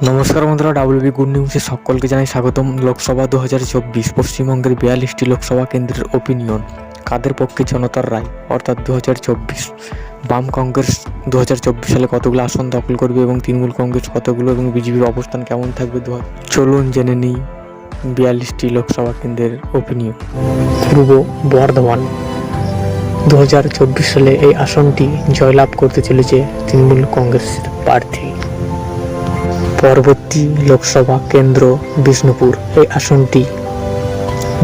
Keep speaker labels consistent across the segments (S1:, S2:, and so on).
S1: নমস্কার বন্ধুরা, WB good নিউজে সকলকে জানাই স্বাগতম। লোকসভা 2024 পশ্চিমবঙ্গের 42টি লোকসভা কেন্দ্রের ওপিনিয়ন, কাদের পক্ষে জনতার রায় অর্থাৎ 2024 বাম কংগ্রেস 2024 সালে কতগুলো আসন দখল করবে এবং তৃণমূল কংগ্রেস কতগুলো এবং বিজেপির অবস্থান কেমন থাকবে। চলুন জেনে নিই 42টি লোকসভা কেন্দ্রের ওপিনিয়ন।
S2: পূর্ব বর্ধমান 2024 সালে এই আসনটি জয়লাভ করতে চলেছে তৃণমূল কংগ্রেসের প্রার্থী। পরবর্তী লোকসভা কেন্দ্র বিষ্ণুপুর, এই আসনটি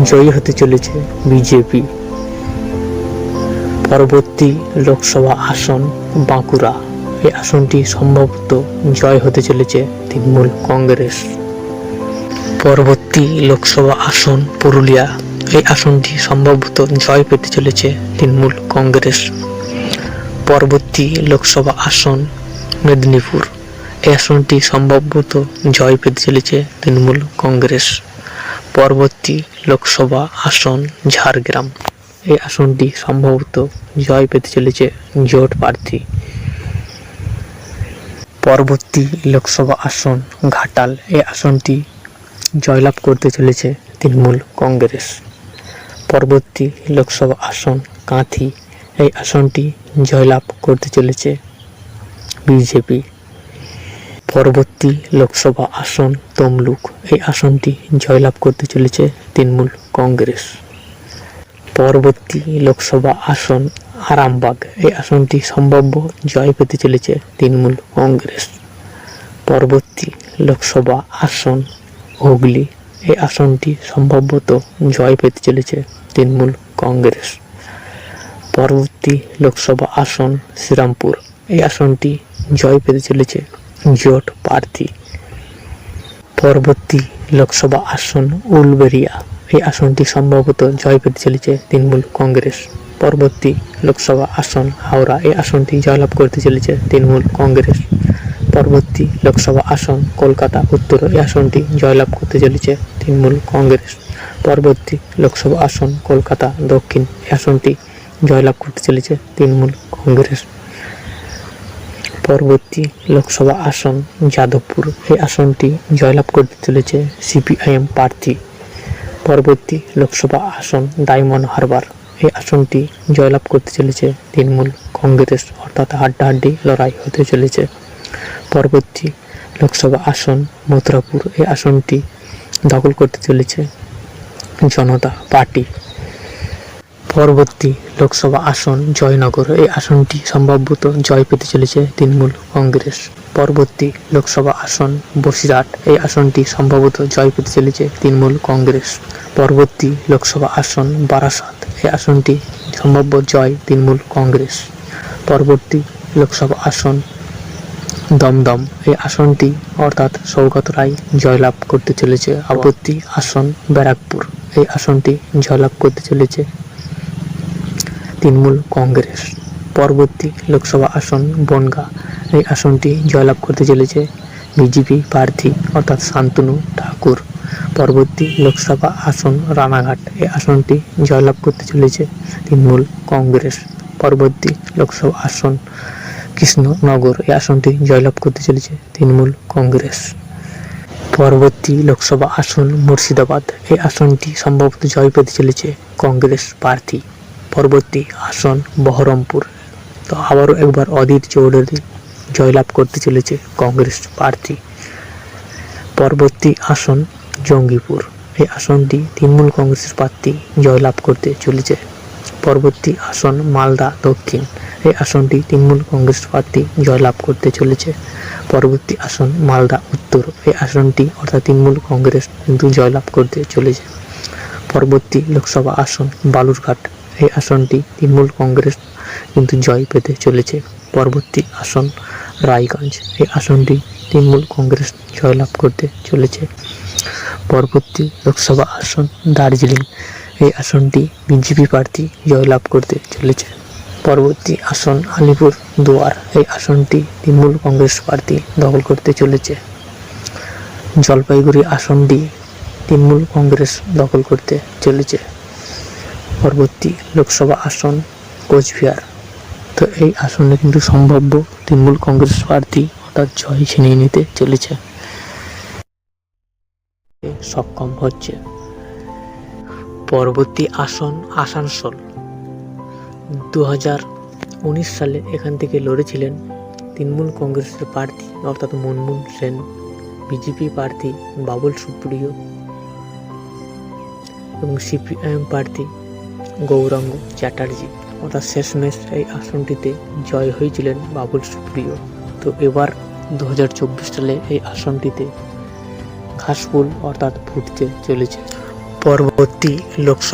S2: জয়ী হতে চলেছে বিজেপি। পরবর্তী লোকসভা আসন বাঁকুড়া, এই আসনটি সম্ভবত জয় হতে চলেছে তৃণমূল কংগ্রেস। পরবর্তী লোকসভা আসন পুরুলিয়া, এই আসনটি সম্ভবত জয় পেতে চলেছে তৃণমূল কংগ্রেস। পরবর্তী লোকসভা আসন মেদিনীপুর, এই আসনটি সম্ভবত জয় পেতে চলেছে তৃণমূল কংগ্রেস। পরবর্তী লোকসভা আসন ঝাড়গ্রাম, এই আসনটি সম্ভবত জয় পেতে চলেছে জোট প্রার্থী। পরবর্তী লোকসভা আসন ঘাটাল, এই আসনটি জয়লাভ করতে চলেছে তৃণমূল কংগ্রেস। পরবর্তী লোকসভা আসন কাঁথি, এই আসনটি জয়লাভ করতে চলেছে বিজেপি। পরবর্তী লোকসভা আসন তমলুক, এই আসনটি জয়লাভ করতে চলেছে তৃণমূল কংগ্রেস। পরবর্তী লোকসভা আসন আরামবাগ, এই আসনটি সম্ভাব্য জয় পেতে চলেছে তৃণমূল কংগ্রেস। পরবর্তী লোকসভা আসন হুগলি, এই আসনটি সম্ভবত জয় পেতে চলেছে তৃণমূল কংগ্রেস। পরবর্তী লোকসভা আসন শ্রীরামপুর, এই আসনটি জয় পেতে চলেছে জোট প্রার্থী। পরবর্তী লোকসভা আসন উলবেড়িয়া, এই আসনটি সম্ভবত জয় পেতে চলেছে তৃণমূল কংগ্রেস। পরবর্তী লোকসভা আসন হাওড়া, এই আসনটি জয়লাভ করতে চলেছে তৃণমূল কংগ্রেস। পরবর্তী লোকসভা আসন কলকাতা উত্তর, এই আসনটি জয়লাভ করতে চলেছে তৃণমূল কংগ্রেস। পরবর্তী লোকসভা আসন কলকাতা দক্ষিণ, এই আসনটি জয়লাভ করতে চলেছে তৃণমূল কংগ্রেস। পরবর্তী লোকসভা আসন যাদবপুর, এই আসনটি জয়লাভ করতে চলেছে সিপিআইএম প্রার্থী। পরবর্তী লোকসভা আসন ডায়মন্ড হারবার, এই আসনটি জয়লাভ করতে চলেছে তৃণমূল কংগ্রেস, অর্থাৎ হাড্ডাহাড্ডি লড়াই হতে চলেছে। পরবর্তী লোকসভা আসন মথুরাপুর, এই আসনটি দখল করতে চলেছে জনতা পার্টি। পরবর্তী লোকসভা আসন জয়নগর, এই আসনটি সম্ভবত জয় পেতে চলেছে তৃণমূল কংগ্রেস। পরবর্তী লোকসভা আসন বসিরহাট, এই আসনটি সম্ভবত জয় পেতে চলেছে তৃণমূল কংগ্রেস। পরবর্তী লোকসভা আসন বারাসাত, এই আসনটি সম্ভাব্য জয় তৃণমূল কংগ্রেস। পরবর্তী লোকসভা আসন দমদম, এই আসনটি অর্থাৎ সৌগত রায় জয়লাভ করতে চলেছে। পরবর্তী আসন ব্যারাকপুর, এই আসনটি জয়লাভ করতে চলেছে তৃণমূল কংগ্রেস। পরবর্তী লোকসভা আসন বনগাঁ, এই আসনটি জয়লাভ করতে চলেছে বিজেপি প্রার্থী অর্থাৎ শান্তনু ঠাকুর। পরবর্তী লোকসভা আসন রানাঘাট, এই আসনটি জয়লাভ করতে চলেছে তৃণমূল কংগ্রেস। পরবর্তী লোকসভা আসন কৃষ্ণনগর, এই আসনটি জয়লাভ করতে চলেছে তৃণমূল কংগ্রেস। পরবর্তী লোকসভা আসন মুর্শিদাবাদ, এই আসনটি সম্ভবত জয় পেতে চলেছে কংগ্রেস প্রার্থী। পরবর্তী আসন বহরমপুর, তো আবারও একবার অধীর চৌধুরী জয়লাভ করতে চলেছে কংগ্রেস প্রার্থী। পরবর্তী আসন জঙ্গিপুর, এই আসনটি তৃণমূল কংগ্রেসের প্রার্থী জয়লাভ করতে চলেছে। পরবর্তী আসন মালদা দক্ষিণ, এই আসনটি তৃণমূল কংগ্রেস প্রার্থী জয়লাভ করতে চলেছে। পরবর্তী আসন মালদা উত্তর, এই আসনটি অর্থাৎ তৃণমূল কংগ্রেস কিন্তু জয়লাভ করতে চলেছে। পরবর্তী লোকসভা আসন বালুরঘাট, এই আসনটি তৃণমূল কংগ্রেস কিন্তু জয় পেতে চলেছে। পরবর্তী আসন রায়গঞ্জ, এই আসনটি তৃণমূল কংগ্রেস জয়লাভ করতে চলেছে। পরবর্তী লোকসভা আসন দার্জিলিং, এই আসনটি বিজেপি প্রার্থী জয়লাভ করতে চলেছে। পরবর্তী আসন আলিপুর দুয়ার, এই আসনটি তৃণমূল কংগ্রেস প্রার্থী দখল করতে চলেছে। জলপাইগুড়ি আসনটি তৃণমূল কংগ্রেস দখল করতে চলেছে। পরবর্তী লোকসভা আসন কোচবিহার, তো এই আসনে কিন্তু সম্ভাব্য তৃণমূল কংগ্রেস প্রার্থী অর্থাৎ জয় ছিনিয়ে নিতে চলেছে। সক্ষম হচ্ছে। পরবর্তী আসন আসানসোল। 2019 সালে এখান থেকে লড়েছিলেন তৃণমূল কংগ্রেসের প্রার্থী অর্থাৎ মনমোহন সেন, বিজেপি প্রার্থী বাবুল সুপ্রিয় এবং সিপিআইএম প্রার্থী গৌরাঙ্গ চ্যাটার্জি। অর্থাৎ শেষমেশ এই আসনটিতে জয় হয়েছিলেন বাবুল সুপ্রিয়। তো এবার 2024 সালে এই আসনটিতে ঘাসফুল অর্থাৎ ফুটতে চলেছে। পরবর্তী লোকসভা